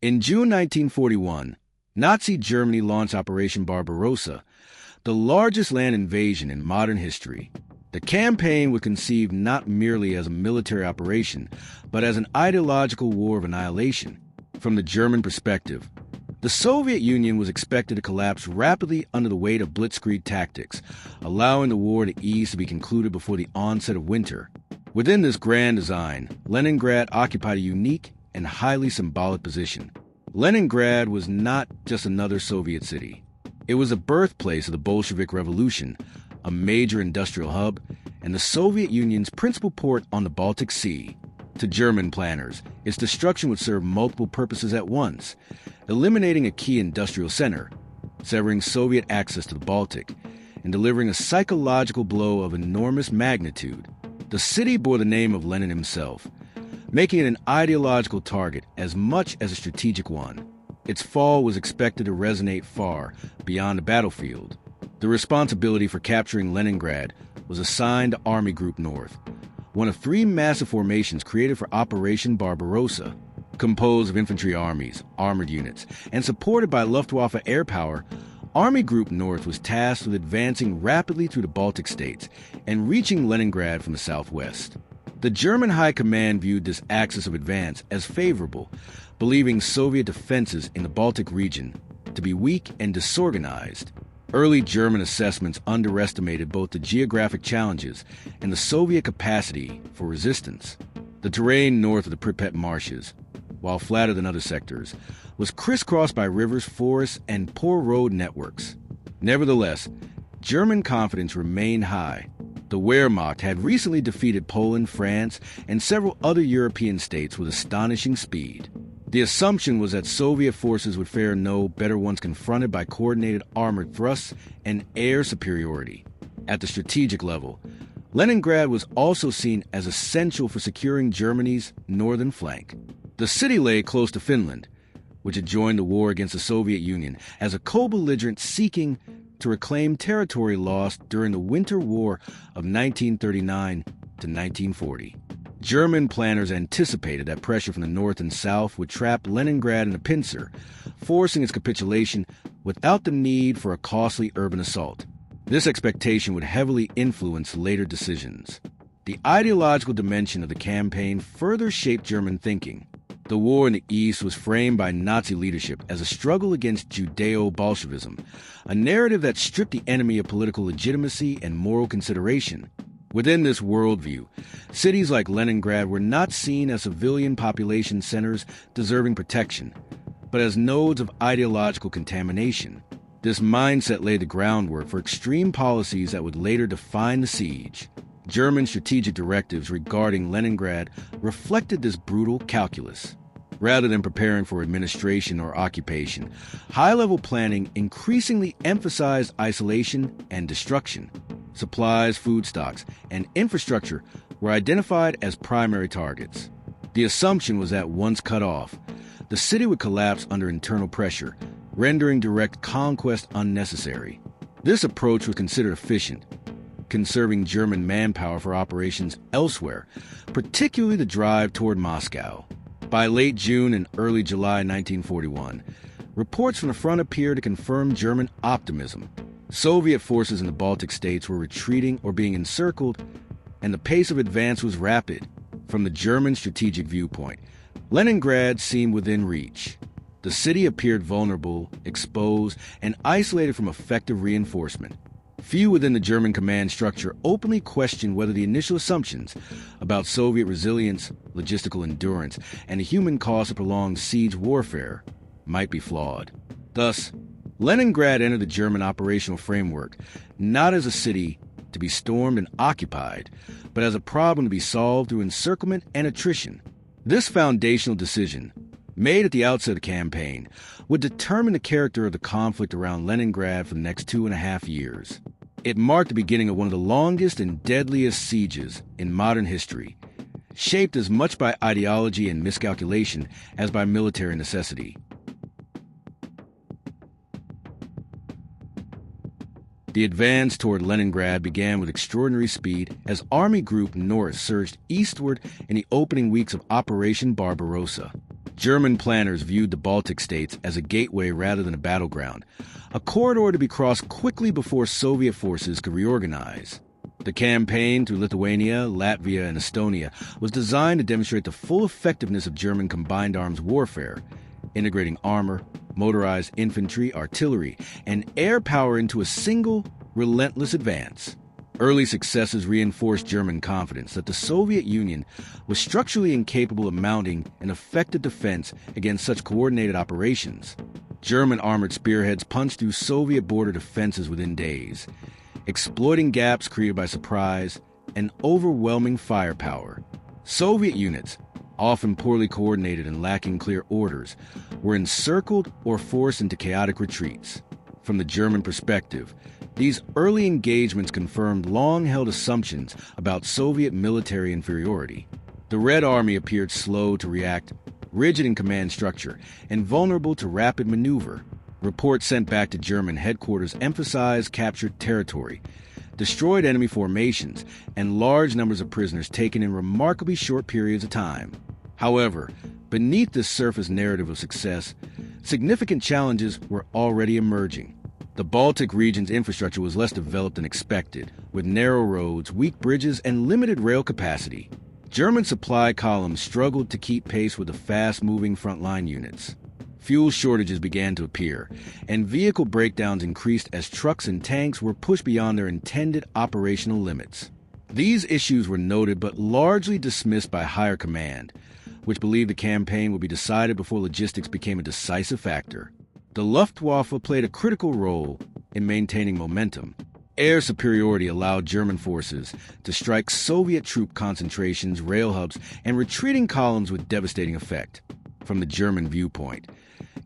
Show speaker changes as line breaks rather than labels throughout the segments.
In June 1941, Nazi Germany launched Operation Barbarossa, the largest land invasion in modern history. The campaign was conceived not merely as a military operation, but as an ideological war of annihilation. From the German perspective, the Soviet Union was expected to collapse rapidly under the weight of blitzkrieg tactics, allowing the war in the East to be concluded before the onset of winter. Within this grand design, Leningrad occupied a unique and highly symbolic position. Leningrad was not just another Soviet city. It was the birthplace of the Bolshevik Revolution, a major industrial hub, and the Soviet Union's principal port on the Baltic Sea. To German planners, its destruction would serve multiple purposes at once, eliminating a key industrial center, severing Soviet access to the Baltic, and delivering a psychological blow of enormous magnitude. The city bore the name of Lenin himself, making it an ideological target as much as a strategic one. Its fall was expected to resonate far beyond the battlefield. The responsibility for capturing Leningrad was assigned to Army Group North, one of three massive formations created for Operation Barbarossa. Composed of infantry armies, armored units, and supported by Luftwaffe air power, Army Group North was tasked with advancing rapidly through the Baltic states and reaching Leningrad from the southwest. The German High Command viewed this axis of advance as favorable, believing Soviet defenses in the Baltic region to be weak and disorganized. Early German assessments underestimated both the geographic challenges and the Soviet capacity for resistance. The terrain north of the Pripyat marshes, while flatter than other sectors, was crisscrossed by rivers, forests, and poor road networks. Nevertheless, German confidence remained high. The Wehrmacht had recently defeated Poland, France, and several other European states with astonishing speed. The assumption was that Soviet forces would fare no better once confronted by coordinated armored thrusts and air superiority. At the strategic level, Leningrad was also seen as essential for securing Germany's northern flank. The city lay close to Finland, which had joined the war against the Soviet Union as a co-belligerent seeking to reclaim territory lost during the Winter War of 1939 to 1940. German planners anticipated that pressure from the north and south would trap Leningrad in a pincer, forcing its capitulation without the need for a costly urban assault. This expectation would heavily influence later decisions. The ideological dimension of the campaign further shaped German thinking. The war in the East was framed by Nazi leadership as a struggle against Judeo-Bolshevism, a narrative that stripped the enemy of political legitimacy and moral consideration. Within this worldview, cities like Leningrad were not seen as civilian population centers deserving protection, but as nodes of ideological contamination. This mindset laid the groundwork for extreme policies that would later define the siege. German strategic directives regarding Leningrad reflected this brutal calculus. Rather than preparing for administration or occupation, high-level planning increasingly emphasized isolation and destruction. Supplies, food stocks, and infrastructure were identified as primary targets. The assumption was that once cut off, the city would collapse under internal pressure, rendering direct conquest unnecessary. This approach was considered efficient, conserving German manpower for operations elsewhere, particularly the drive toward Moscow. By late June and early July 1941, reports from the front appeared to confirm German optimism. Soviet forces in the Baltic states were retreating or being encircled, and the pace of advance was rapid. From the German strategic viewpoint, Leningrad seemed within reach. The city appeared vulnerable, exposed, and isolated from effective reinforcement. Few within the German command structure openly questioned whether the initial assumptions about Soviet resilience, logistical endurance, and the human cost of prolonged siege warfare might be flawed. Thus, Leningrad entered the German operational framework not as a city to be stormed and occupied, but as a problem to be solved through encirclement and attrition. This foundational decision, made at the outset of the campaign, would determine the character of the conflict around Leningrad for the next 2.5 years. It marked the beginning of one of the longest and deadliest sieges in modern history, shaped as much by ideology and miscalculation as by military necessity. The advance toward Leningrad began with extraordinary speed as Army Group North surged eastward in the opening weeks of Operation Barbarossa. German planners viewed the Baltic states as a gateway rather than a battleground, a corridor to be crossed quickly before Soviet forces could reorganize. The campaign through Lithuania, Latvia, and Estonia was designed to demonstrate the full effectiveness of German combined arms warfare, integrating armor, motorized infantry, artillery, and air power into a single, relentless advance. Early successes reinforced German confidence that the Soviet Union was structurally incapable of mounting an effective defense against such coordinated operations. German armored spearheads punched through Soviet border defenses within days, exploiting gaps created by surprise and overwhelming firepower. Soviet units, often poorly coordinated and lacking clear orders, were encircled or forced into chaotic retreats. From the German perspective, these early engagements confirmed long-held assumptions about Soviet military inferiority. The Red Army appeared slow to react, rigid in command structure, and vulnerable to rapid maneuver. Reports sent back to German headquarters emphasized captured territory, destroyed enemy formations, and large numbers of prisoners taken in remarkably short periods of time. However, beneath this surface narrative of success, significant challenges were already emerging. The Baltic region's infrastructure was less developed than expected, with narrow roads, weak bridges, and limited rail capacity. German supply columns struggled to keep pace with the fast-moving frontline units. Fuel shortages began to appear, and vehicle breakdowns increased as trucks and tanks were pushed beyond their intended operational limits. These issues were noted but largely dismissed by higher command, which believed the campaign would be decided before logistics became a decisive factor. The Luftwaffe played a critical role in maintaining momentum. Air superiority allowed German forces to strike Soviet troop concentrations, rail hubs, and retreating columns with devastating effect. From the German viewpoint,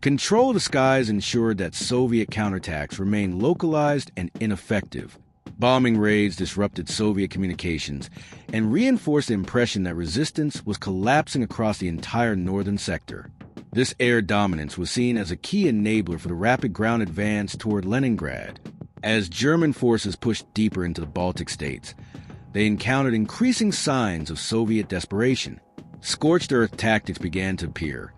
control of the skies ensured that Soviet counterattacks remained localized and ineffective. Bombing raids disrupted Soviet communications and reinforced the impression that resistance was collapsing across the entire northern sector. This air dominance was seen as a key enabler for the rapid ground advance toward Leningrad. As German forces pushed deeper into the Baltic states, they encountered increasing signs of Soviet desperation. Scorched earth tactics began to appear,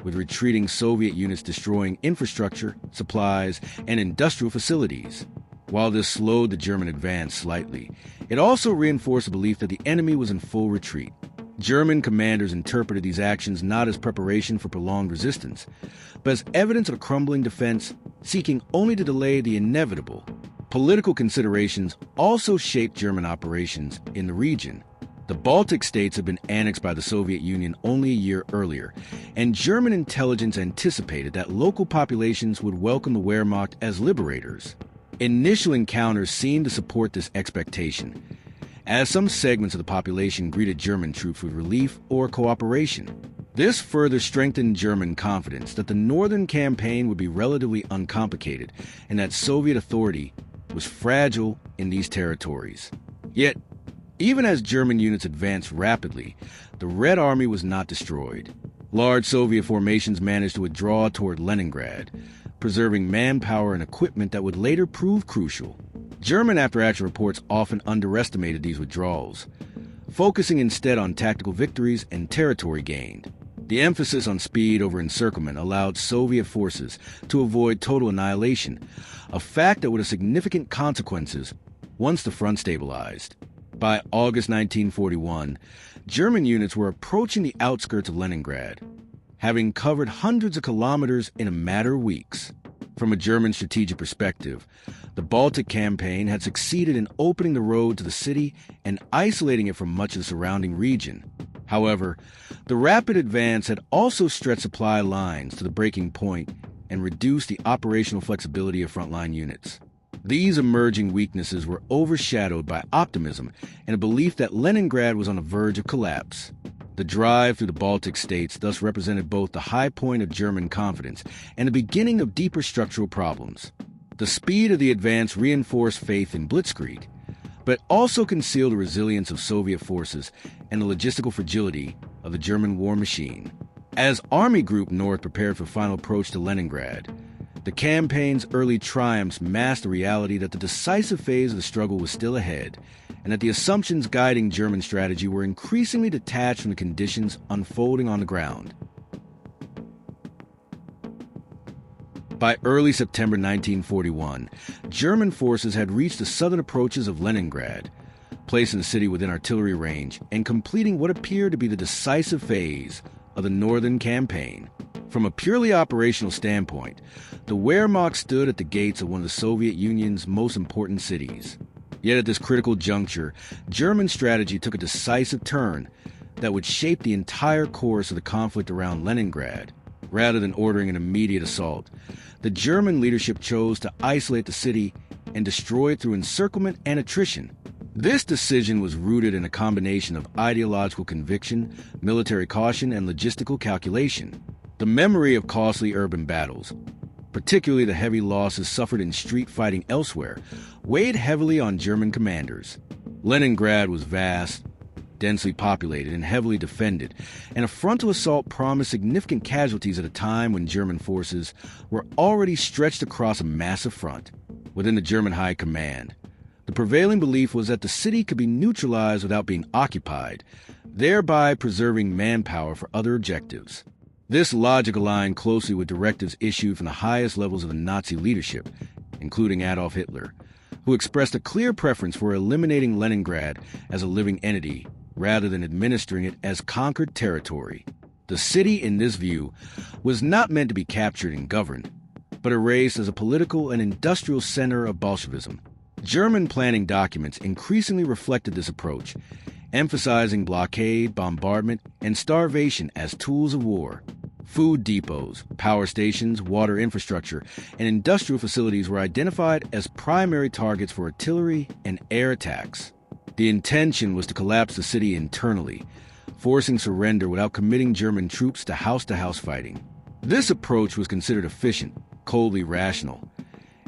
with retreating Soviet units destroying infrastructure, supplies, and industrial facilities. While this slowed the German advance slightly, it also reinforced the belief that the enemy was in full retreat. German commanders interpreted these actions not as preparation for prolonged resistance, but as evidence of a crumbling defense seeking only to delay the inevitable. Political considerations also shaped German operations in the region. The Baltic states had been annexed by the Soviet Union only a year earlier, and German intelligence anticipated that local populations would welcome the Wehrmacht as liberators. Initial encounters seemed to support this expectation, as some segments of the population greeted German troops with relief or cooperation. This further strengthened German confidence that the northern campaign would be relatively uncomplicated and that Soviet authority was fragile in these territories. Yet, even as German units advanced rapidly, the Red Army was not destroyed. Large Soviet formations managed to withdraw toward Leningrad, preserving manpower and equipment that would later prove crucial. German after-action reports often underestimated these withdrawals, focusing instead on tactical victories and territory gained. The emphasis on speed over encirclement allowed Soviet forces to avoid total annihilation, a fact that would have significant consequences once the front stabilized. By August 1941, German units were approaching the outskirts of Leningrad, having covered hundreds of kilometers in a matter of weeks. From a German strategic perspective, the Baltic campaign had succeeded in opening the road to the city and isolating it from much of the surrounding region. However, the rapid advance had also stretched supply lines to the breaking point and reduced the operational flexibility of frontline units. These emerging weaknesses were overshadowed by optimism and a belief that Leningrad was on the verge of collapse. The drive through the Baltic states thus represented both the high point of German confidence and the beginning of deeper structural problems. The speed of the advance reinforced faith in blitzkrieg, but also concealed the resilience of Soviet forces and the logistical fragility of the German war machine. As Army Group North prepared for final approach to Leningrad, the campaign's early triumphs masked the reality that the decisive phase of the struggle was still ahead, and that the assumptions guiding German strategy were increasingly detached from the conditions unfolding on the ground. By early September 1941, German forces had reached the southern approaches of Leningrad, placing the city within artillery range and completing what appeared to be the decisive phase of the northern campaign. From a purely operational standpoint, the Wehrmacht stood at the gates of one of the Soviet Union's most important cities. Yet at this critical juncture, German strategy took a decisive turn that would shape the entire course of the conflict around Leningrad. Rather than ordering an immediate assault, the German leadership chose to isolate the city and destroy it through encirclement and attrition. This decision was rooted in a combination of ideological conviction, military caution, and logistical calculation. The memory of costly urban battles, particularly the heavy losses suffered in street fighting elsewhere, weighed heavily on German commanders. Leningrad was vast, densely populated, and heavily defended, and a frontal assault promised significant casualties at a time when German forces were already stretched across a massive front. Within the German high command, the prevailing belief was that the city could be neutralized without being occupied, thereby preserving manpower for other objectives. This logic aligned closely with directives issued from the highest levels of the Nazi leadership, including Adolf Hitler, who expressed a clear preference for eliminating Leningrad as a living entity rather than administering it as conquered territory. The city, in this view, was not meant to be captured and governed, but erased as a political and industrial center of Bolshevism. German planning documents increasingly reflected this approach, emphasizing blockade, bombardment, and starvation as tools of war. Food depots, power stations, water infrastructure, and industrial facilities were identified as primary targets for artillery and air attacks. The intention was to collapse the city internally, forcing surrender without committing German troops to house-to-house fighting. This approach was considered efficient, coldly rational,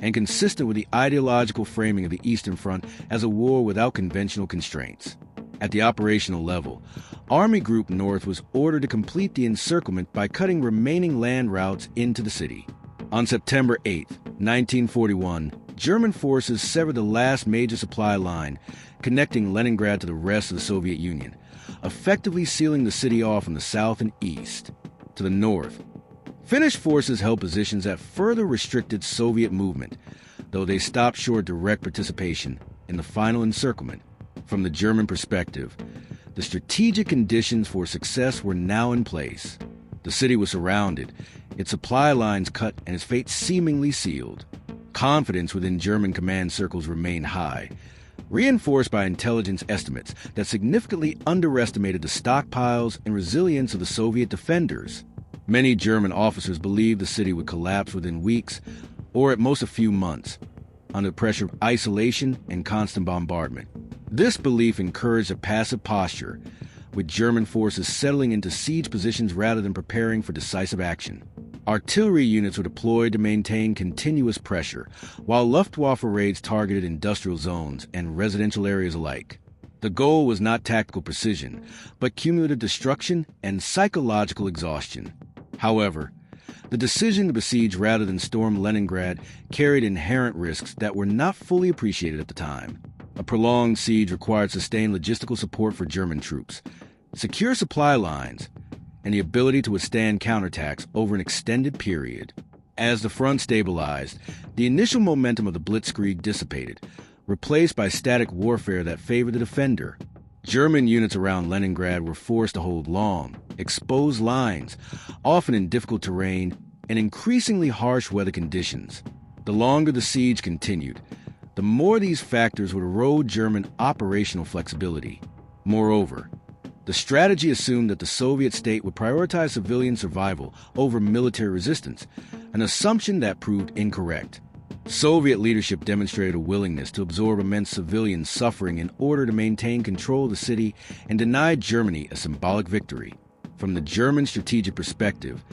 and consistent with the ideological framing of the Eastern Front as a war without conventional constraints. At the operational level, Army Group North was ordered to complete the encirclement by cutting remaining land routes into the city. On September 8, 1941, German forces severed the last major supply line connecting Leningrad to the rest of the Soviet Union, effectively sealing the city off from the south and east. To the north, Finnish forces held positions that further restricted Soviet movement, though they stopped short direct participation in the final encirclement. From the German perspective, the strategic conditions for success were now in place. The city was surrounded, its supply lines cut, and its fate seemingly sealed. Confidence within German command circles remained high, reinforced by intelligence estimates that significantly underestimated the stockpiles and resilience of the Soviet defenders. Many German officers believed the city would collapse within weeks, or at most a few months, under the pressure of isolation and constant bombardment. This belief encouraged a passive posture, with German forces settling into siege positions rather than preparing for decisive action. Artillery units were deployed to maintain continuous pressure, while Luftwaffe raids targeted industrial zones and residential areas alike. The goal was not tactical precision, but cumulative destruction and psychological exhaustion. However, the decision to besiege rather than storm Leningrad carried inherent risks that were not fully appreciated at the time. A prolonged siege required sustained logistical support for German troops, secure supply lines, and the ability to withstand counterattacks over an extended period. As the front stabilized, the initial momentum of the blitzkrieg dissipated, replaced by static warfare that favored the defender. German units around Leningrad were forced to hold long, exposed lines, often in difficult terrain and increasingly harsh weather conditions. The longer the siege continued, the more these factors would erode German operational flexibility. Moreover, the strategy assumed that the Soviet state would prioritize civilian survival over military resistance, an assumption that proved incorrect. Soviet leadership demonstrated a willingness to absorb immense civilian suffering in order to maintain control of the city and denied Germany a symbolic victory. From the German strategic perspective,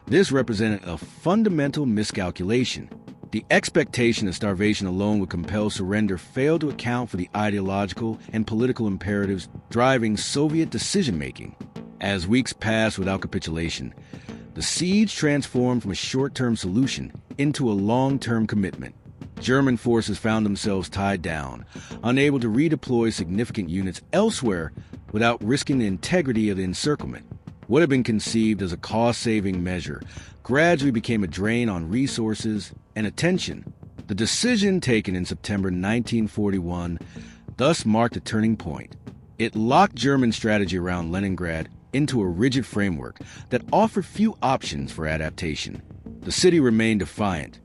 this represented a fundamental miscalculation. The expectation that starvation alone would compel surrender failed to account for the ideological and political imperatives driving Soviet decision-making. As weeks passed without capitulation, the siege transformed from a short-term solution into a long-term commitment. German forces found themselves tied down, unable to redeploy significant units elsewhere without risking the integrity of the encirclement. What had been conceived as a cost-saving measure gradually became a drain on resources and attention. The decision taken in September 1941 thus marked a turning point. It locked German strategy around Leningrad into a rigid framework that offered few options for adaptation. The city remained defiant.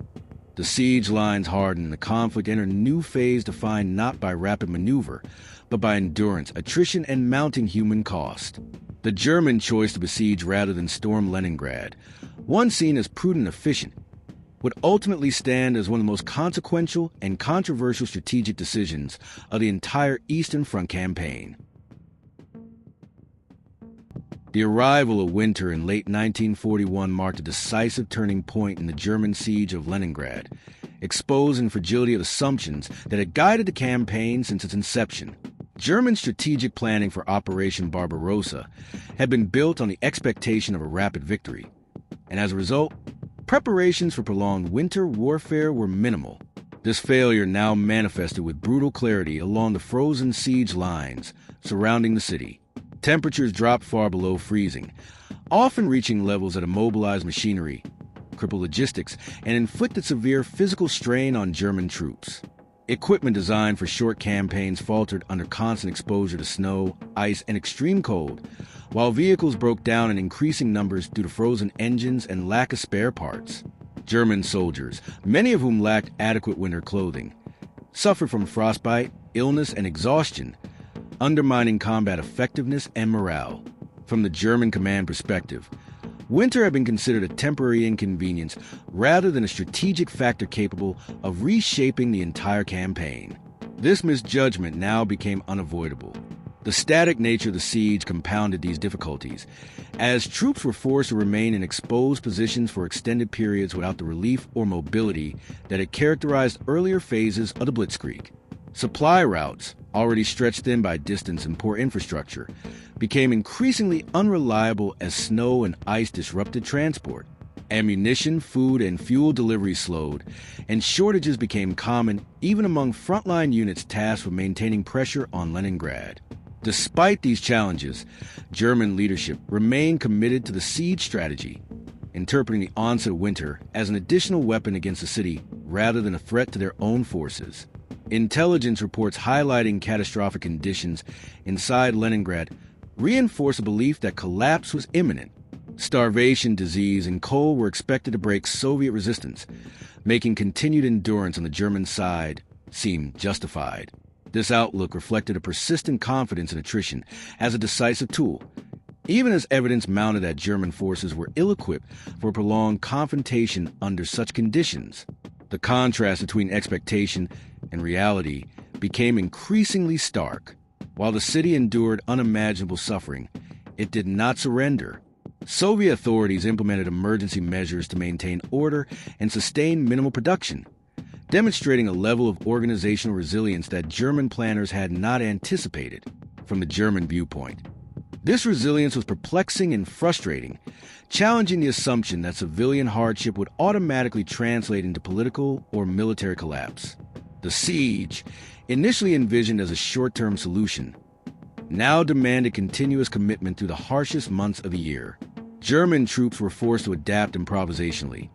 The siege lines hardened and the conflict entered a new phase defined not by rapid maneuver, but by endurance, attrition, and mounting human cost. The German choice to besiege rather than storm Leningrad, once seen as prudent and efficient, would ultimately stand as one of the most consequential and controversial strategic decisions of the entire Eastern Front campaign. The arrival of winter in late 1941 marked a decisive turning point in the German siege of Leningrad, exposing the fragility of assumptions that had guided the campaign since its inception. German strategic planning for Operation Barbarossa had been built on the expectation of a rapid victory, and as a result, preparations for prolonged winter warfare were minimal. This failure now manifested with brutal clarity along the frozen siege lines surrounding the city. Temperatures dropped far below freezing, often reaching levels that immobilized machinery, crippled logistics, and inflicted severe physical strain on German troops. Equipment designed for short campaigns faltered under constant exposure to snow, ice, and extreme cold, while vehicles broke down in increasing numbers due to frozen engines and lack of spare parts. German soldiers, many of whom lacked adequate winter clothing, suffered from frostbite, illness, and exhaustion, undermining combat effectiveness and morale. From the German command perspective, winter had been considered a temporary inconvenience rather than a strategic factor capable of reshaping the entire campaign. This misjudgment now became unavoidable. The static nature of the siege compounded these difficulties, as troops were forced to remain in exposed positions for extended periods without the relief or mobility that had characterized earlier phases of the Blitzkrieg. Supply routes, already stretched thin by distance and poor infrastructure, became increasingly unreliable as snow and ice disrupted transport. Ammunition, food, and fuel deliveries slowed, and shortages became common even among frontline units tasked with maintaining pressure on Leningrad. Despite these challenges, German leadership remained committed to the siege strategy, interpreting the onset of winter as an additional weapon against the city rather than a threat to their own forces. Intelligence reports highlighting catastrophic conditions inside Leningrad reinforced a belief that collapse was imminent. Starvation, disease, and cold were expected to break Soviet resistance, making continued endurance on the German side seem justified. This outlook reflected a persistent confidence in attrition as a decisive tool, even as evidence mounted that German forces were ill-equipped for prolonged confrontation under such conditions. The contrast between expectation and reality became increasingly stark. While the city endured unimaginable suffering, it did not surrender. Soviet authorities implemented emergency measures to maintain order and sustain minimal production, demonstrating a level of organizational resilience that German planners had not anticipated. From the German viewpoint, this resilience was perplexing and frustrating, challenging the assumption that civilian hardship would automatically translate into political or military collapse. The siege, initially envisioned as a short-term solution, now demanded continuous commitment through the harshest months of the year. German troops were forced to adapt improvisationally,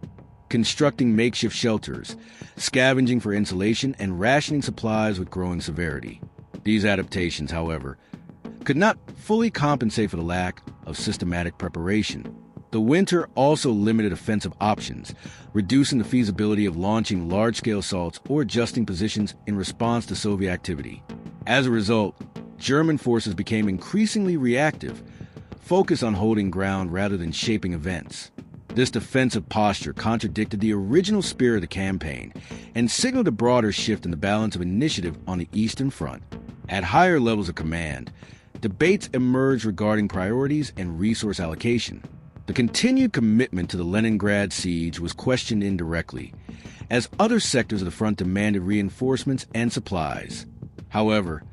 constructing makeshift shelters, scavenging for insulation, and rationing supplies with growing severity. These adaptations, however, could not fully compensate for the lack of systematic preparation. The winter also limited offensive options, reducing the feasibility of launching large-scale assaults or adjusting positions in response to Soviet activity. As a result, German forces became increasingly reactive, focused on holding ground rather than shaping events. This defensive posture contradicted the original spirit of the campaign and signaled a broader shift in the balance of initiative on the Eastern Front. At higher levels of command, debates emerged regarding priorities and resource allocation. The continued commitment to the Leningrad siege was questioned indirectly, as other sectors of the front demanded reinforcements and supplies. However,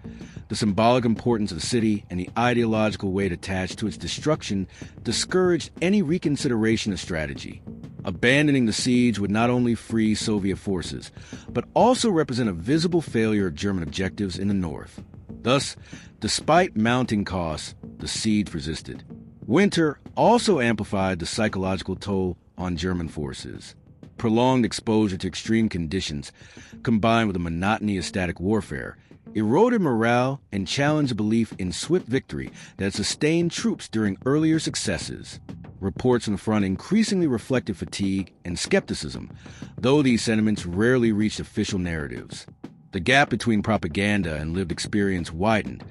the symbolic importance of the city and the ideological weight attached to its destruction discouraged any reconsideration of strategy. Abandoning the siege would not only free Soviet forces, but also represent a visible failure of German objectives in the north. Thus, despite mounting costs, the siege persisted. Winter also amplified the psychological toll on German forces. Prolonged exposure to extreme conditions, combined with the monotony of static warfare, eroded morale and challenged the belief in swift victory that had sustained troops during earlier successes. Reports from the front increasingly reflected fatigue and skepticism, though these sentiments rarely reached official narratives. The gap between propaganda and lived experience widened,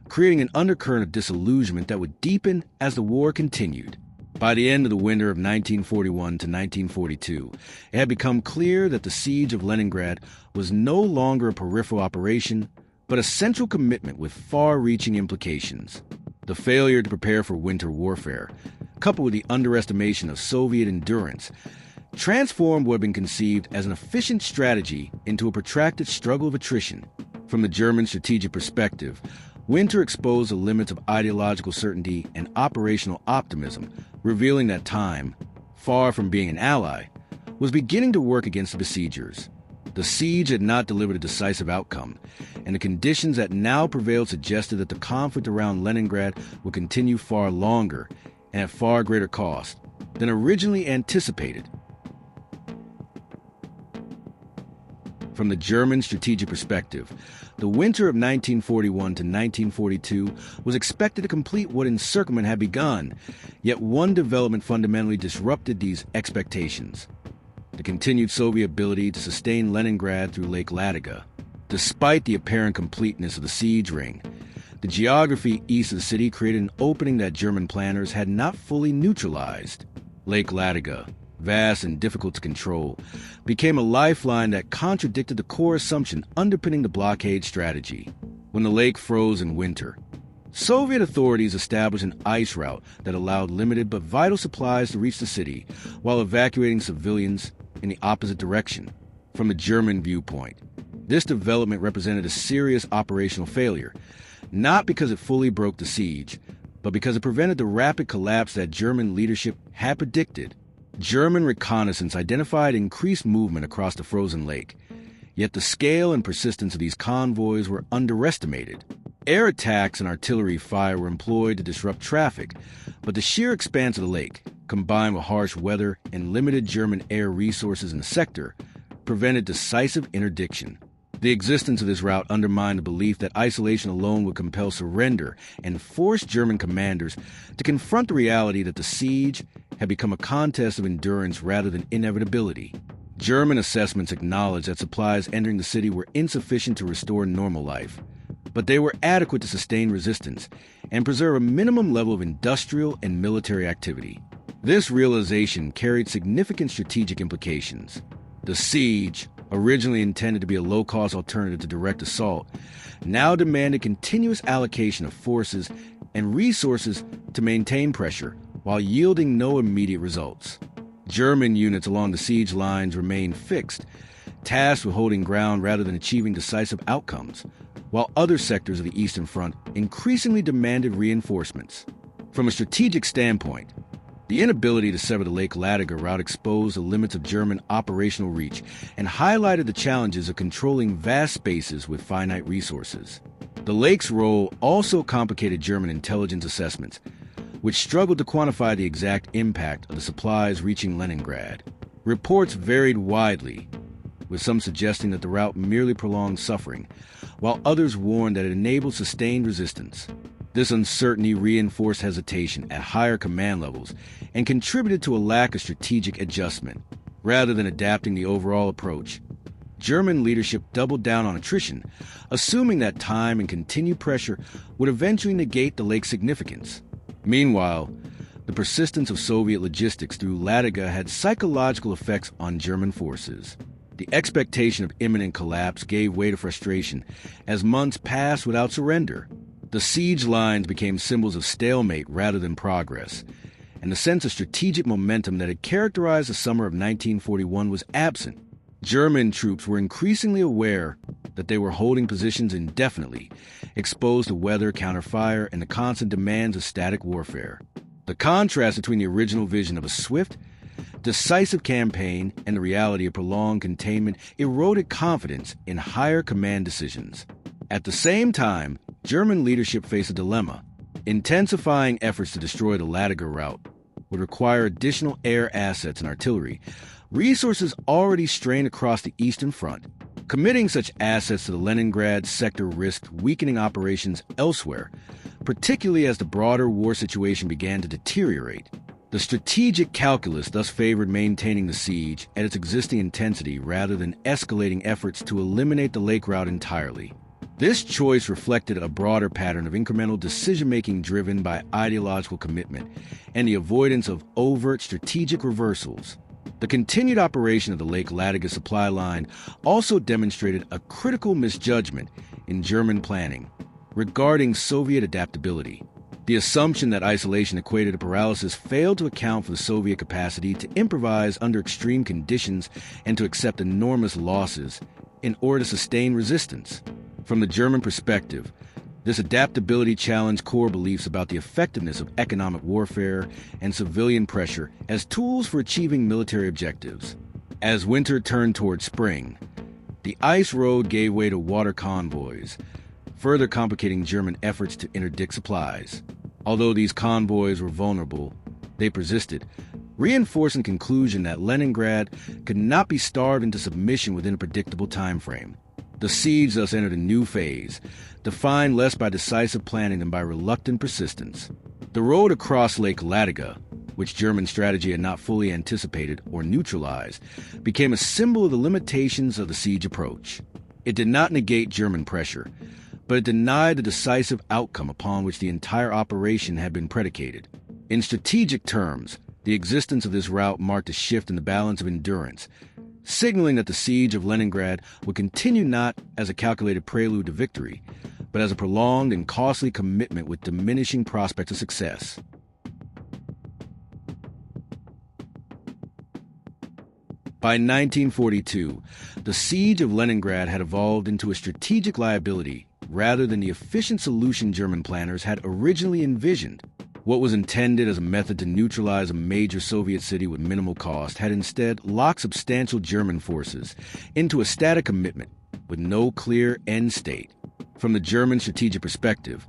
creating an undercurrent of disillusionment that would deepen as the war continued. By the end of the winter of 1941 to 1942, it had become clear that the Siege of Leningrad was no longer a peripheral operation, but a central commitment with far-reaching implications. The failure to prepare for winter warfare, coupled with the underestimation of Soviet endurance, transformed what had been conceived as an efficient strategy into a protracted struggle of attrition. From the German strategic perspective, winter exposed the limits of ideological certainty and operational optimism, revealing that time, far from being an ally, was beginning to work against the besiegers. The siege had not delivered a decisive outcome, and the conditions that now prevailed suggested that the conflict around Leningrad would continue far longer and at far greater cost than originally anticipated. From the German strategic perspective, the winter of 1941 to 1942 was expected to complete what encirclement had begun, yet one development fundamentally disrupted these expectations: the continued Soviet ability to sustain Leningrad through Lake Ladoga. Despite the apparent completeness of the siege ring, the geography east of the city created an opening that German planners had not fully neutralized. Lake Ladoga, vast and difficult to control, became a lifeline that contradicted the core assumption underpinning the blockade strategy. When the lake froze in winter, Soviet authorities established an ice route that allowed limited but vital supplies to reach the city while evacuating civilians in the opposite direction. From the German viewpoint, this development represented a serious operational failure, not because it fully broke the siege, but because it prevented the rapid collapse that German leadership had predicted. German reconnaissance identified increased movement across the frozen lake, yet the scale and persistence of these convoys were underestimated. Air attacks and artillery fire were employed to disrupt traffic, but the sheer expanse of the lake, combined with harsh weather and limited German air resources in the sector, prevented decisive interdiction. The existence of this route undermined the belief that isolation alone would compel surrender and force German commanders to confront the reality that the siege had become a contest of endurance rather than inevitability. German assessments acknowledged that supplies entering the city were insufficient to restore normal life, but they were adequate to sustain resistance and preserve a minimum level of industrial and military activity. This realization carried significant strategic implications. The siege, originally intended to be a low-cost alternative to direct assault, now demanded continuous allocation of forces and resources to maintain pressure while yielding no immediate results. German units along the siege lines remained fixed, tasked with holding ground rather than achieving decisive outcomes, while other sectors of the Eastern Front increasingly demanded reinforcements. From a strategic standpoint, the inability to sever the Lake Ladoga route exposed the limits of German operational reach and highlighted the challenges of controlling vast spaces with finite resources. The lake's role also complicated German intelligence assessments, which struggled to quantify the exact impact of the supplies reaching Leningrad. Reports varied widely, with some suggesting that the route merely prolonged suffering, while others warned that it enabled sustained resistance. This uncertainty reinforced hesitation at higher command levels and contributed to a lack of strategic adjustment. Rather than adapting the overall approach, German leadership doubled down on attrition, assuming that time and continued pressure would eventually negate the lake's significance. Meanwhile, the persistence of Soviet logistics through Ladoga had psychological effects on German forces. The expectation of imminent collapse gave way to frustration as months passed without surrender. The siege lines became symbols of stalemate rather than progress, and the sense of strategic momentum that had characterized the summer of 1941 was absent. German troops were increasingly aware that they were holding positions indefinitely, exposed to weather, counterfire, and the constant demands of static warfare. The contrast between the original vision of a swift, decisive campaign and the reality of prolonged containment eroded confidence in higher command decisions. At the same time, German leadership faced a dilemma. Intensifying efforts to destroy the Ladoga route would require additional air assets and artillery, resources already strained across the Eastern Front. Committing such assets to the Leningrad sector risked weakening operations elsewhere, particularly as the broader war situation began to deteriorate. The strategic calculus thus favored maintaining the siege at its existing intensity rather than escalating efforts to eliminate the lake route entirely. This choice reflected a broader pattern of incremental decision-making driven by ideological commitment and the avoidance of overt strategic reversals. The continued operation of the Lake Ladoga supply line also demonstrated a critical misjudgment in German planning regarding Soviet adaptability. The assumption that isolation equated to paralysis failed to account for the Soviet capacity to improvise under extreme conditions and to accept enormous losses in order to sustain resistance. From the German perspective, this adaptability challenged core beliefs about the effectiveness of economic warfare and civilian pressure as tools for achieving military objectives. As winter turned toward spring, the ice road gave way to water convoys, further complicating German efforts to interdict supplies. Although these convoys were vulnerable, they persisted, reinforcing the conclusion that Leningrad could not be starved into submission within a predictable time frame. The siege thus entered a new phase, defined less by decisive planning than by reluctant persistence. The road across Lake Ladoga, which German strategy had not fully anticipated or neutralized, became a symbol of the limitations of the siege approach. It did not negate German pressure, but it denied the decisive outcome upon which the entire operation had been predicated. In strategic terms, the existence of this route marked a shift in the balance of endurance, signaling that the siege of Leningrad would continue not as a calculated prelude to victory, but as a prolonged and costly commitment with diminishing prospects of success. By 1942, the siege of Leningrad had evolved into a strategic liability rather than the efficient solution German planners had originally envisioned. What was intended as a method to neutralize a major Soviet city with minimal cost had instead locked substantial German forces into a static commitment with no clear end state. From the German strategic perspective,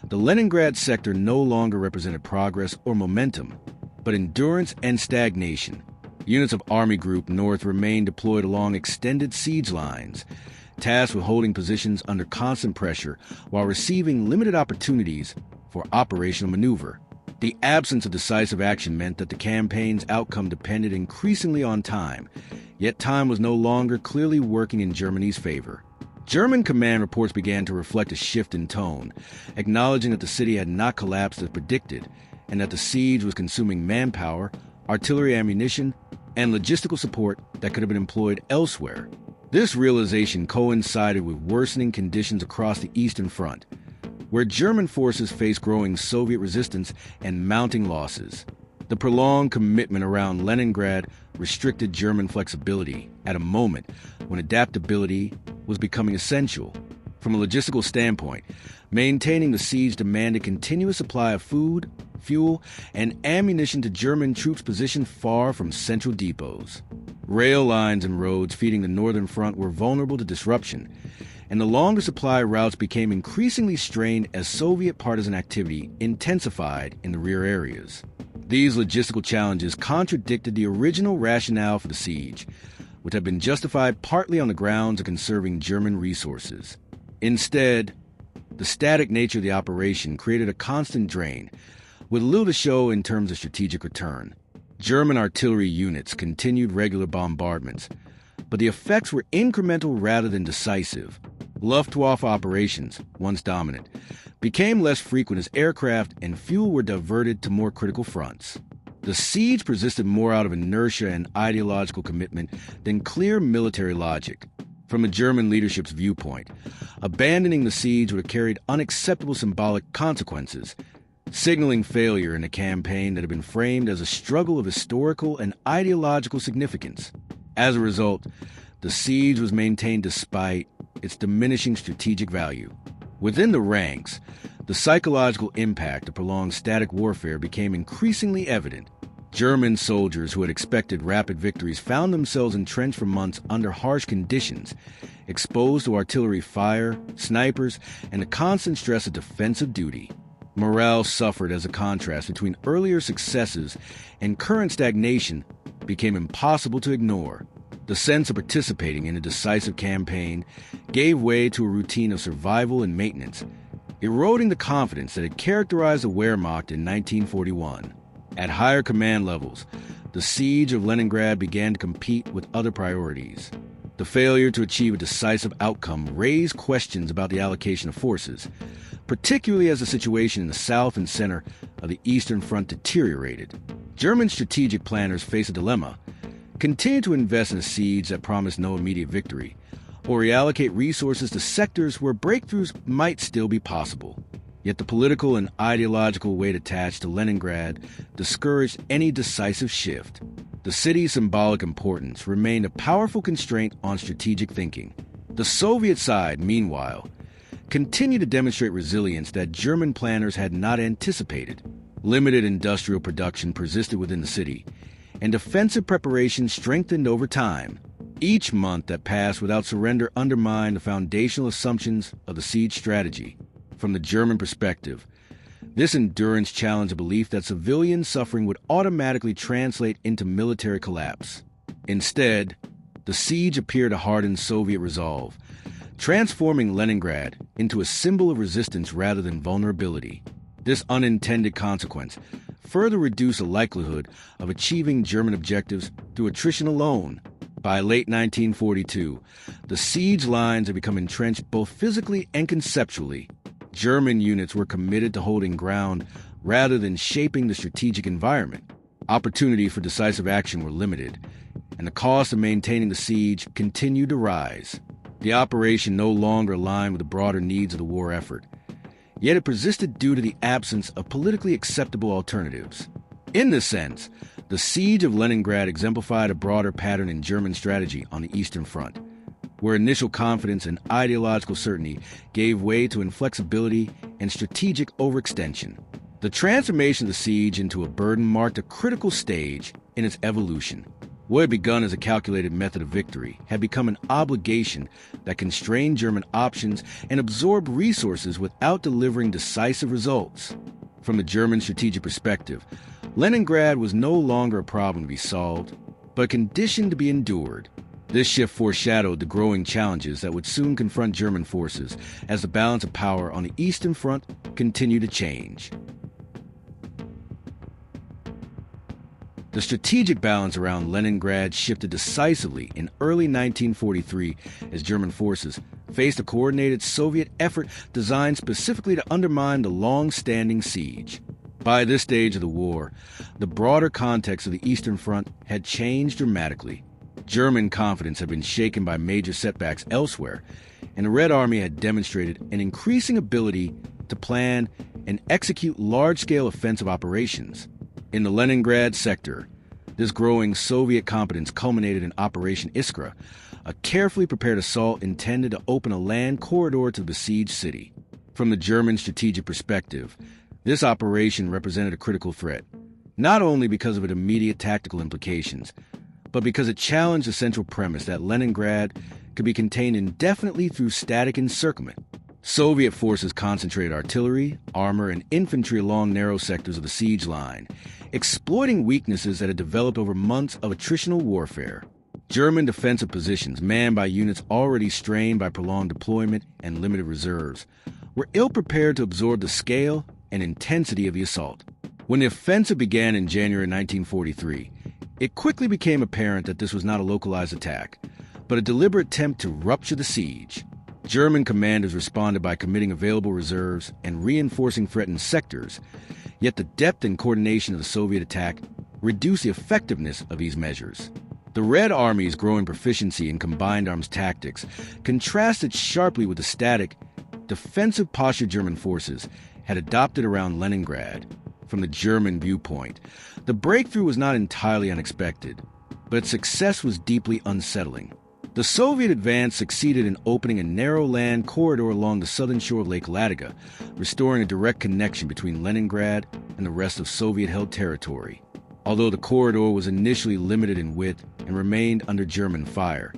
the Leningrad sector no longer represented progress or momentum, but endurance and stagnation. Units of Army Group North remained deployed along extended siege lines, tasked with holding positions under constant pressure while receiving limited opportunities for operational maneuver. The absence of decisive action meant that the campaign's outcome depended increasingly on time, yet time was no longer clearly working in Germany's favor. German command reports began to reflect a shift in tone, acknowledging that the city had not collapsed as predicted, and that the siege was consuming manpower, artillery ammunition, and logistical support that could have been employed elsewhere. This realization coincided with worsening conditions across the Eastern Front, where German forces faced growing Soviet resistance and mounting losses. The prolonged commitment around Leningrad restricted German flexibility at a moment when adaptability was becoming essential. From a logistical standpoint, maintaining the siege demanded continuous supply of food, fuel, and ammunition to German troops positioned far from central depots. Rail lines and roads feeding the northern front were vulnerable to disruption, and the longer supply routes became increasingly strained as Soviet partisan activity intensified in the rear areas. These logistical challenges contradicted the original rationale for the siege, which had been justified partly on the grounds of conserving German resources. Instead, the static nature of the operation created a constant drain, with little to show in terms of strategic return. German artillery units continued regular bombardments, but the effects were incremental rather than decisive. Luftwaffe operations, once dominant, became less frequent as aircraft and fuel were diverted to more critical fronts. The siege persisted more out of inertia and ideological commitment than clear military logic. From the German leadership's viewpoint, abandoning the siege would have carried unacceptable symbolic consequences, signaling failure in a campaign that had been framed as a struggle of historical and ideological significance. As a result, the siege was maintained despite its diminishing strategic value. Within the ranks, the psychological impact of prolonged static warfare became increasingly evident. German soldiers who had expected rapid victories found themselves entrenched for months under harsh conditions, exposed to artillery fire, snipers, and the constant stress of defensive duty. Morale suffered as a contrast between earlier successes and current stagnation became impossible to ignore. The sense of participating in a decisive campaign gave way to a routine of survival and maintenance, eroding the confidence that had characterized the Wehrmacht in 1941. At higher command levels, the Siege of Leningrad began to compete with other priorities. The failure to achieve a decisive outcome raised questions about the allocation of forces, particularly as the situation in the south and center of the Eastern Front deteriorated. German strategic planners faced a dilemma: continue to invest in a siege that promised no immediate victory, or reallocate resources to sectors where breakthroughs might still be possible. Yet the political and ideological weight attached to Leningrad discouraged any decisive shift. The city's symbolic importance remained a powerful constraint on strategic thinking. The Soviet side, meanwhile, continued to demonstrate resilience that German planners had not anticipated. Limited industrial production persisted within the city, and defensive preparations strengthened over time. Each month that passed without surrender undermined the foundational assumptions of the siege strategy. From the German perspective, this endurance challenged a belief that civilian suffering would automatically translate into military collapse. Instead, the siege appeared to harden Soviet resolve, transforming Leningrad into a symbol of resistance rather than vulnerability. This unintended consequence further reduced the likelihood of achieving German objectives through attrition alone. By late 1942, the siege lines had become entrenched both physically and conceptually. German units were committed to holding ground rather than shaping the strategic environment. Opportunities for decisive action were limited, and the cost of maintaining the siege continued to rise. The operation no longer aligned with the broader needs of the war effort, yet it persisted due to the absence of politically acceptable alternatives. In this sense, the Siege of Leningrad exemplified a broader pattern in German strategy on the Eastern Front, where initial confidence and ideological certainty gave way to inflexibility and strategic overextension. The transformation of the siege into a burden marked a critical stage in its evolution. What had begun as a calculated method of victory had become an obligation that constrained German options and absorbed resources without delivering decisive results. From the German strategic perspective, Leningrad was no longer a problem to be solved, but a condition to be endured. This shift foreshadowed the growing challenges that would soon confront German forces as the balance of power on the Eastern Front continued to change. The strategic balance around Leningrad shifted decisively in early 1943 as German forces faced a coordinated Soviet effort designed specifically to undermine the long-standing siege. By this stage of the war, the broader context of the Eastern Front had changed dramatically. German confidence had been shaken by major setbacks elsewhere, and the Red Army had demonstrated an increasing ability to plan and execute large-scale offensive operations. In the Leningrad sector, this growing Soviet competence culminated in Operation Iskra, a carefully prepared assault intended to open a land corridor to the besieged city. From the German strategic perspective, this operation represented a critical threat, not only because of its immediate tactical implications, but because it challenged the central premise that Leningrad could be contained indefinitely through static encirclement. Soviet forces concentrated artillery, armor, and infantry along narrow sectors of the siege line, exploiting weaknesses that had developed over months of attritional warfare. German defensive positions, manned by units already strained by prolonged deployment and limited reserves, were ill-prepared to absorb the scale and intensity of the assault. When the offensive began in January 1943, it quickly became apparent that this was not a localized attack, but a deliberate attempt to rupture the siege. German commanders responded by committing available reserves and reinforcing threatened sectors, yet the depth and coordination of the Soviet attack reduced the effectiveness of these measures. The Red Army's growing proficiency in combined arms tactics contrasted sharply with the static, defensive posture German forces had adopted around Leningrad. From the German viewpoint, the breakthrough was not entirely unexpected, but its success was deeply unsettling. The Soviet advance succeeded in opening a narrow land corridor along the southern shore of Lake Ladoga, restoring a direct connection between Leningrad and the rest of Soviet-held territory. Although the corridor was initially limited in width and remained under German fire,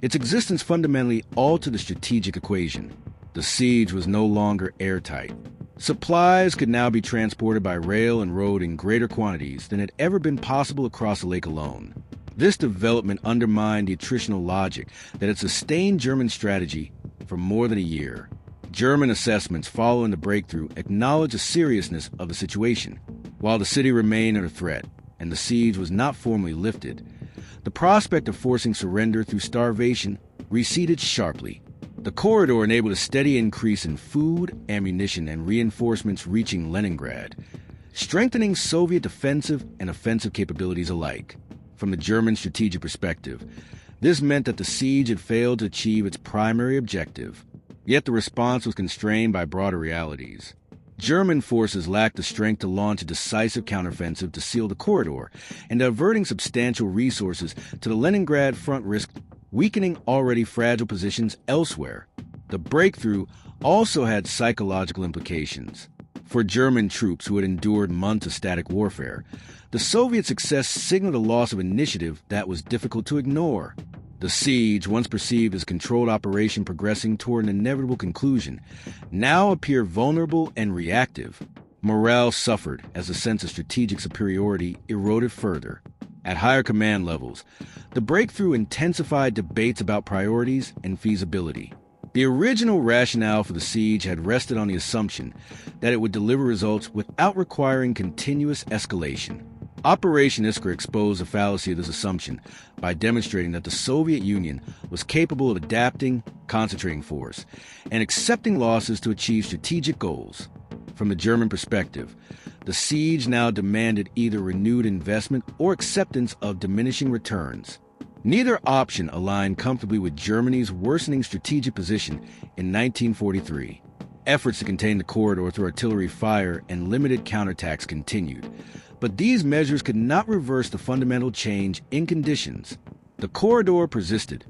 its existence fundamentally altered the strategic equation. The siege was no longer airtight. Supplies could now be transported by rail and road in greater quantities than had ever been possible across the lake alone. This development undermined the attritional logic that had sustained German strategy for more than a year. German assessments following the breakthrough acknowledged the seriousness of the situation. While the city remained under threat and the siege was not formally lifted, the prospect of forcing surrender through starvation receded sharply. The corridor enabled a steady increase in food, ammunition, and reinforcements reaching Leningrad, strengthening Soviet defensive and offensive capabilities alike. From the German strategic perspective, this meant that the siege had failed to achieve its primary objective, yet the response was constrained by broader realities. German forces lacked the strength to launch a decisive counteroffensive to seal the corridor, and diverting substantial resources to the Leningrad front risked weakening already fragile positions elsewhere. The breakthrough also had psychological implications. For German troops who had endured months of static warfare, the Soviet success signaled a loss of initiative that was difficult to ignore. The siege, once perceived as a controlled operation progressing toward an inevitable conclusion, now appeared vulnerable and reactive. Morale suffered as the sense of strategic superiority eroded further. At higher command levels, the breakthrough intensified debates about priorities and feasibility. The original rationale for the siege had rested on the assumption that it would deliver results without requiring continuous escalation. Operation Iskra exposed the fallacy of this assumption by demonstrating that the Soviet Union was capable of adapting, concentrating force, and accepting losses to achieve strategic goals. From the German perspective, the siege now demanded either renewed investment or acceptance of diminishing returns. Neither option aligned comfortably with Germany's worsening strategic position in 1943. Efforts to contain the corridor through artillery fire and limited counterattacks continued, but these measures could not reverse the fundamental change in conditions. The corridor persisted,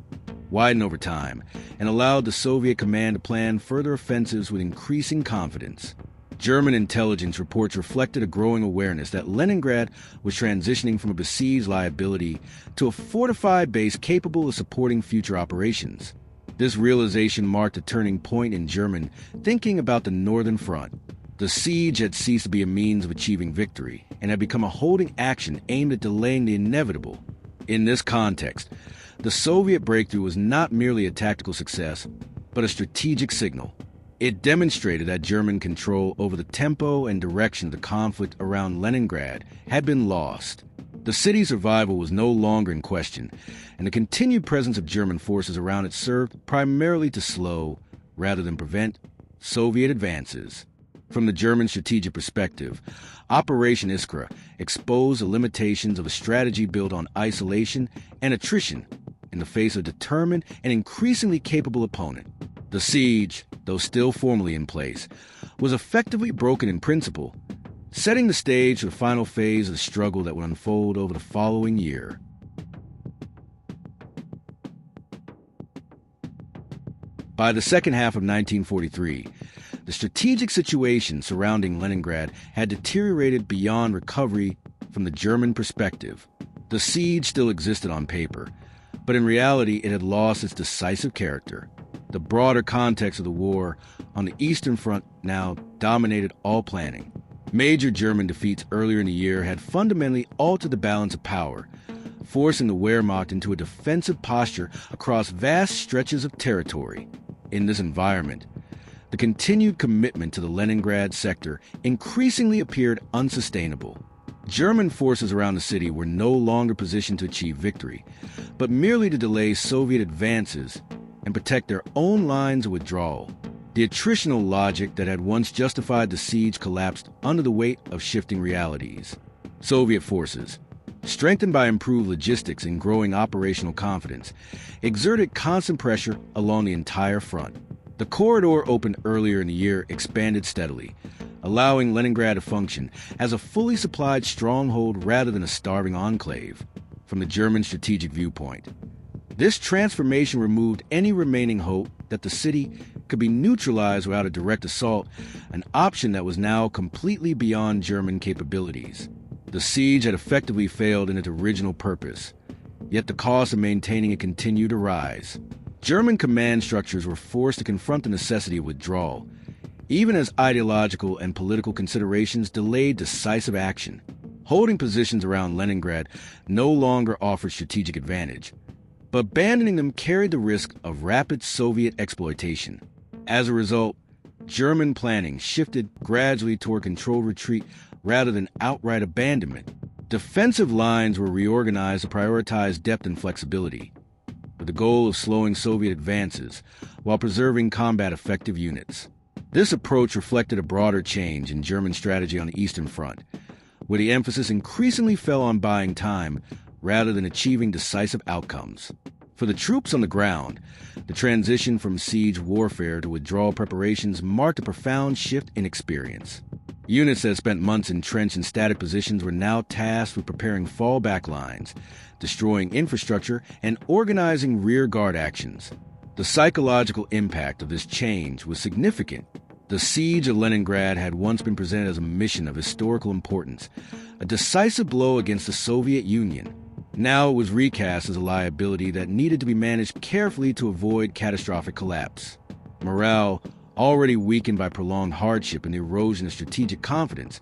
widened over time, and allowed the Soviet command to plan further offensives with increasing confidence. German intelligence reports reflected a growing awareness that Leningrad was transitioning from a besieged liability to a fortified base capable of supporting future operations. This realization marked a turning point in German thinking about the Northern Front. The siege had ceased to be a means of achieving victory and had become a holding action aimed at delaying the inevitable. In this context, the Soviet breakthrough was not merely a tactical success, but a strategic signal. It demonstrated that German control over the tempo and direction of the conflict around Leningrad had been lost. The city's survival was no longer in question, and the continued presence of German forces around it served primarily to slow, rather than prevent, Soviet advances. From the German strategic perspective, Operation Iskra exposed the limitations of a strategy built on isolation and attrition in the face of a determined and increasingly capable opponent. The siege, though still formally in place, was effectively broken in principle, setting the stage for the final phase of the struggle that would unfold over the following year. By the second half of 1943, the strategic situation surrounding Leningrad had deteriorated beyond recovery from the German perspective. The siege still existed on paper, but in reality it had lost its decisive character. The broader context of the war on the Eastern Front now dominated all planning. Major German defeats earlier in the year had fundamentally altered the balance of power, forcing the Wehrmacht into a defensive posture across vast stretches of territory. In this environment, the continued commitment to the Leningrad sector increasingly appeared unsustainable. German forces around the city were no longer positioned to achieve victory, but merely to delay Soviet advances and protect their own lines of withdrawal. The attritional logic that had once justified the siege collapsed under the weight of shifting realities. Soviet forces, strengthened by improved logistics and growing operational confidence, exerted constant pressure along the entire front. The corridor opened earlier in the year expanded steadily, allowing Leningrad to function as a fully supplied stronghold rather than a starving enclave. From the German strategic viewpoint, this transformation removed any remaining hope that the city could be neutralized without a direct assault, an option that was now completely beyond German capabilities. The siege had effectively failed in its original purpose, yet the cost of maintaining it continued to rise. German command structures were forced to confront the necessity of withdrawal, even as ideological and political considerations delayed decisive action. Holding positions around Leningrad no longer offered strategic advantage, but abandoning them carried the risk of rapid Soviet exploitation. As a result, German planning shifted gradually toward controlled retreat rather than outright abandonment. Defensive lines were reorganized to prioritize depth and flexibility, with the goal of slowing Soviet advances while preserving combat-effective units. This approach reflected a broader change in German strategy on the Eastern Front, where the emphasis increasingly fell on buying time rather than achieving decisive outcomes. For the troops on the ground, the transition from siege warfare to withdrawal preparations marked a profound shift in experience. Units that spent months entrenched in static positions were now tasked with preparing fallback lines, destroying infrastructure, and organizing rearguard actions. The psychological impact of this change was significant. The Siege of Leningrad had once been presented as a mission of historical importance, a decisive blow against the Soviet Union. Now it was recast as a liability that needed to be managed carefully to avoid catastrophic collapse. Morale, already weakened by prolonged hardship and the erosion of strategic confidence,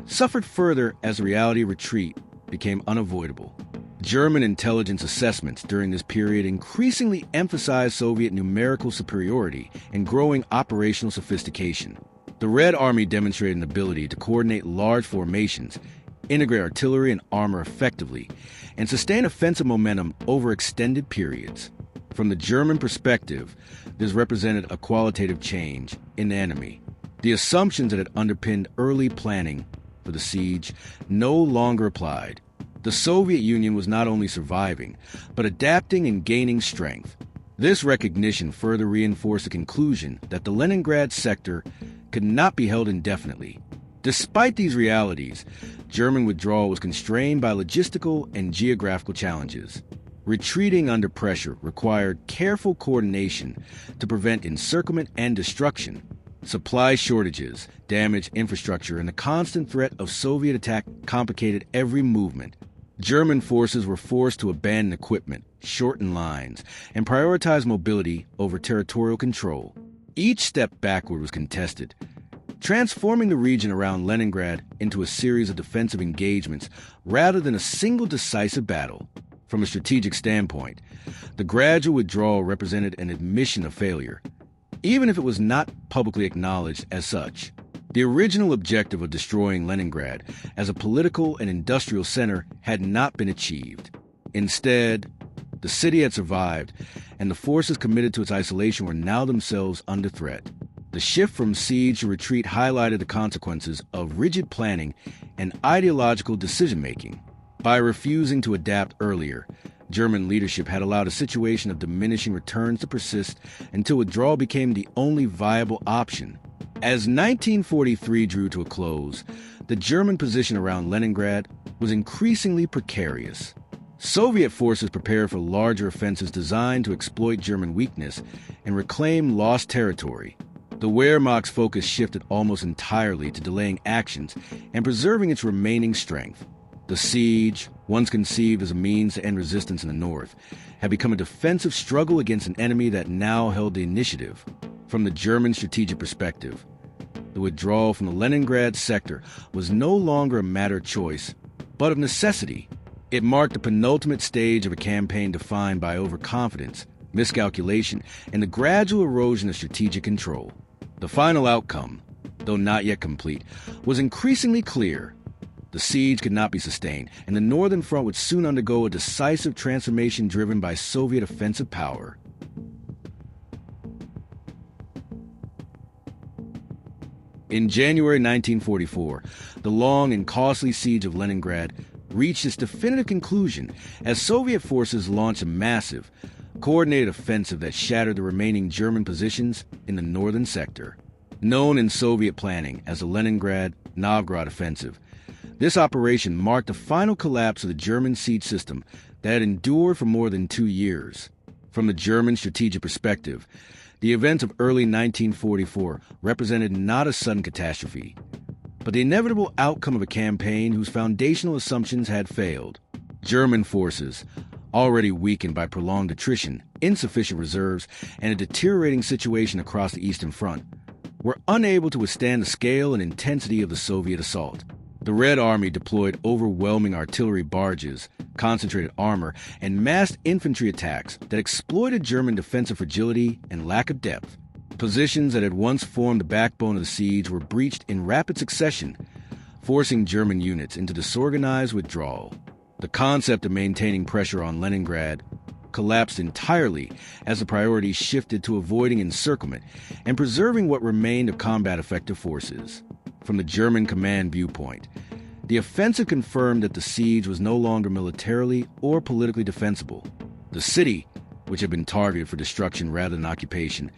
suffered further as the reality of retreat became unavoidable. German intelligence assessments during this period increasingly emphasized Soviet numerical superiority and growing operational sophistication. The Red Army demonstrated an ability to coordinate large formations, integrate artillery and armor effectively, and sustain offensive momentum over extended periods. From the German perspective, this represented a qualitative change in the enemy. The assumptions that had underpinned early planning for the siege no longer applied. The Soviet Union was not only surviving, but adapting and gaining strength. This recognition further reinforced the conclusion that the Leningrad sector could not be held indefinitely. Despite these realities, German withdrawal was constrained by logistical and geographical challenges. Retreating under pressure required careful coordination to prevent encirclement and destruction. Supply shortages, damaged infrastructure, and the constant threat of Soviet attack complicated every movement. German forces were forced to abandon equipment, shorten lines, and prioritize mobility over territorial control. Each step backward was contested, transforming the region around Leningrad into a series of defensive engagements rather than a single decisive battle. From a strategic standpoint, the gradual withdrawal represented an admission of failure, even if it was not publicly acknowledged as such. The original objective of destroying Leningrad as a political and industrial center had not been achieved. Instead, the city had survived, and the forces committed to its isolation were now themselves under threat. The shift from siege to retreat highlighted the consequences of rigid planning and ideological decision-making. By refusing to adapt earlier, German leadership had allowed a situation of diminishing returns to persist until withdrawal became the only viable option. As 1943 drew to a close, the German position around Leningrad was increasingly precarious. Soviet forces prepared for larger offensives designed to exploit German weakness and reclaim lost territory. The Wehrmacht's focus shifted almost entirely to delaying actions and preserving its remaining strength. The siege, once conceived as a means to end resistance in the north, had become a defensive struggle against an enemy that now held the initiative. From the German strategic perspective, the withdrawal from the Leningrad sector was no longer a matter of choice, but of necessity. It marked the penultimate stage of a campaign defined by overconfidence, miscalculation, and the gradual erosion of strategic control. The final outcome, though not yet complete, was increasingly clear. The siege could not be sustained, and the Northern Front would soon undergo a decisive transformation driven by Soviet offensive power. In January 1944, the long and costly siege of Leningrad reached its definitive conclusion as Soviet forces launched a massive, coordinated offensive that shattered the remaining German positions in the northern sector. Known in Soviet planning as the Leningrad-Novgorod Offensive, this operation marked the final collapse of the German siege system that had endured for more than 2 years. From the German strategic perspective, the events of early 1944 represented not a sudden catastrophe, but the inevitable outcome of a campaign whose foundational assumptions had failed. German forces, already weakened by prolonged attrition, insufficient reserves, and a deteriorating situation across the Eastern Front, were unable to withstand the scale and intensity of the Soviet assault. The Red Army deployed overwhelming artillery barges, concentrated armor, and massed infantry attacks that exploited German defensive fragility and lack of depth. Positions that had once formed the backbone of the siege were breached in rapid succession, forcing German units into disorganized withdrawal. The concept of maintaining pressure on Leningrad collapsed entirely as the priorities shifted to avoiding encirclement and preserving what remained of combat effective forces. From the German command viewpoint, the offensive confirmed that the siege was no longer militarily or politically defensible. The city, which had been targeted for destruction rather than occupation,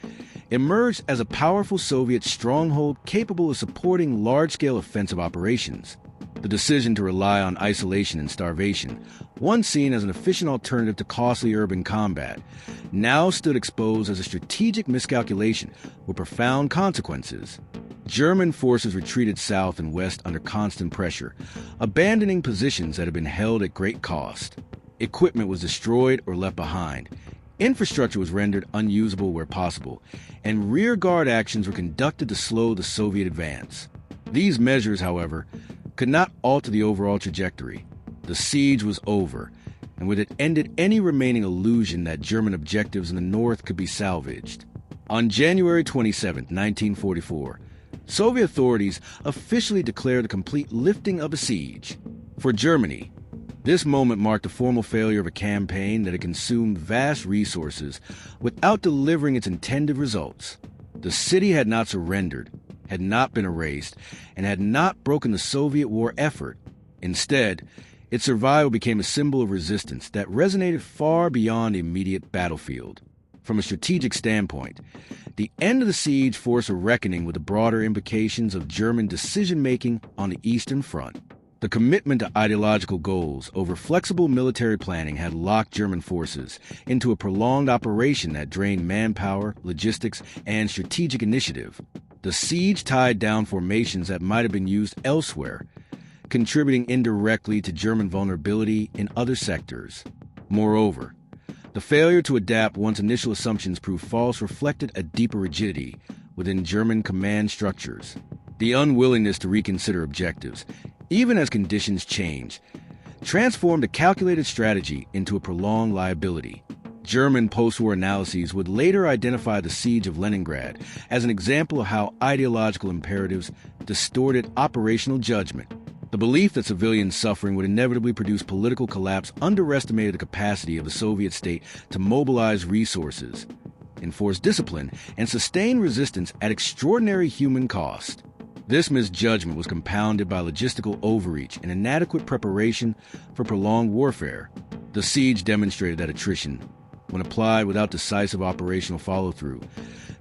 emerged as a powerful Soviet stronghold capable of supporting large-scale offensive operations. The decision to rely on isolation and starvation, once seen as an efficient alternative to costly urban combat, now stood exposed as a strategic miscalculation with profound consequences. German forces retreated south and west under constant pressure, abandoning positions that had been held at great cost. Equipment was destroyed or left behind. Infrastructure was rendered unusable where possible, and rearguard actions were conducted to slow the Soviet advance. These measures, however, could not alter the overall trajectory. The siege was over, and with it ended any remaining illusion that German objectives in the north could be salvaged. On January 27, 1944, Soviet authorities officially declared the complete lifting of the siege. For Germany, this moment marked the formal failure of a campaign that had consumed vast resources without delivering its intended results. The city had not surrendered, had not been erased, and had not broken the Soviet war effort. Instead, its survival became a symbol of resistance that resonated far beyond the immediate battlefield. From a strategic standpoint, the end of the siege forced a reckoning with the broader implications of German decision-making on the Eastern Front. The commitment to ideological goals over flexible military planning had locked German forces into a prolonged operation that drained manpower, logistics, and strategic initiative. The siege tied down formations that might have been used elsewhere, contributing indirectly to German vulnerability in other sectors. Moreover, the failure to adapt once initial assumptions proved false reflected a deeper rigidity within German command structures. The unwillingness to reconsider objectives, even as conditions change, transformed a calculated strategy into a prolonged liability. German post-war analyses would later identify the Siege of Leningrad as an example of how ideological imperatives distorted operational judgment. The belief that civilian suffering would inevitably produce political collapse underestimated the capacity of the Soviet state to mobilize resources, enforce discipline, and sustain resistance at extraordinary human cost. This misjudgment was compounded by logistical overreach and inadequate preparation for prolonged warfare. The siege demonstrated that attrition, when applied without decisive operational follow-through,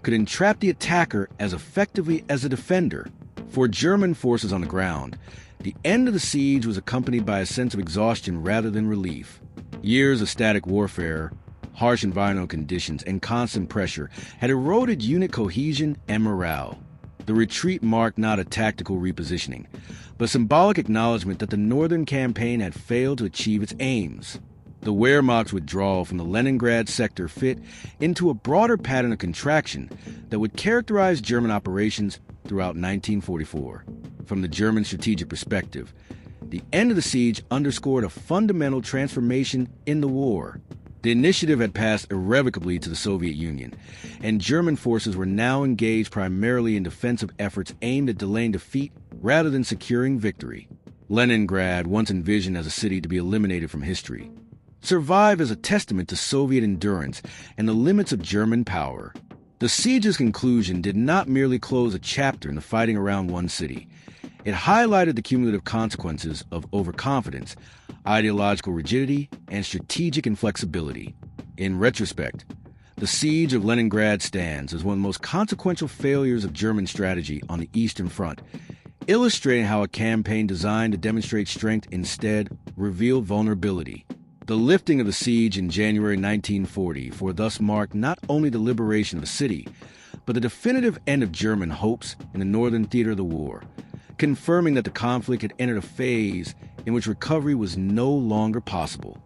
could entrap the attacker as effectively as the defender. For German forces on the ground, the end of the siege was accompanied by a sense of exhaustion rather than relief. Years of static warfare, harsh environmental conditions, and constant pressure had eroded unit cohesion and morale. The retreat marked not a tactical repositioning, but symbolic acknowledgement that the northern campaign had failed to achieve its aims. The Wehrmacht's withdrawal from the Leningrad sector fit into a broader pattern of contraction that would characterize German operations throughout 1944. From the German strategic perspective, the end of the siege underscored a fundamental transformation in the war. The initiative had passed irrevocably to the Soviet Union, and German forces were now engaged primarily in defensive efforts aimed at delaying defeat rather than securing victory. Leningrad, once envisioned as a city to be eliminated from history, survived as a testament to Soviet endurance and the limits of German power. The siege's conclusion did not merely close a chapter in the fighting around one city. It highlighted the cumulative consequences of overconfidence, ideological rigidity, and strategic inflexibility. In retrospect, the Siege of Leningrad stands as one of the most consequential failures of German strategy on the Eastern Front, illustrating how a campaign designed to demonstrate strength instead revealed vulnerability. The lifting of the siege in January 1944 thus marked not only the liberation of the city, but the definitive end of German hopes in the northern theater of the war, confirming that the conflict had entered a phase in which recovery was no longer possible.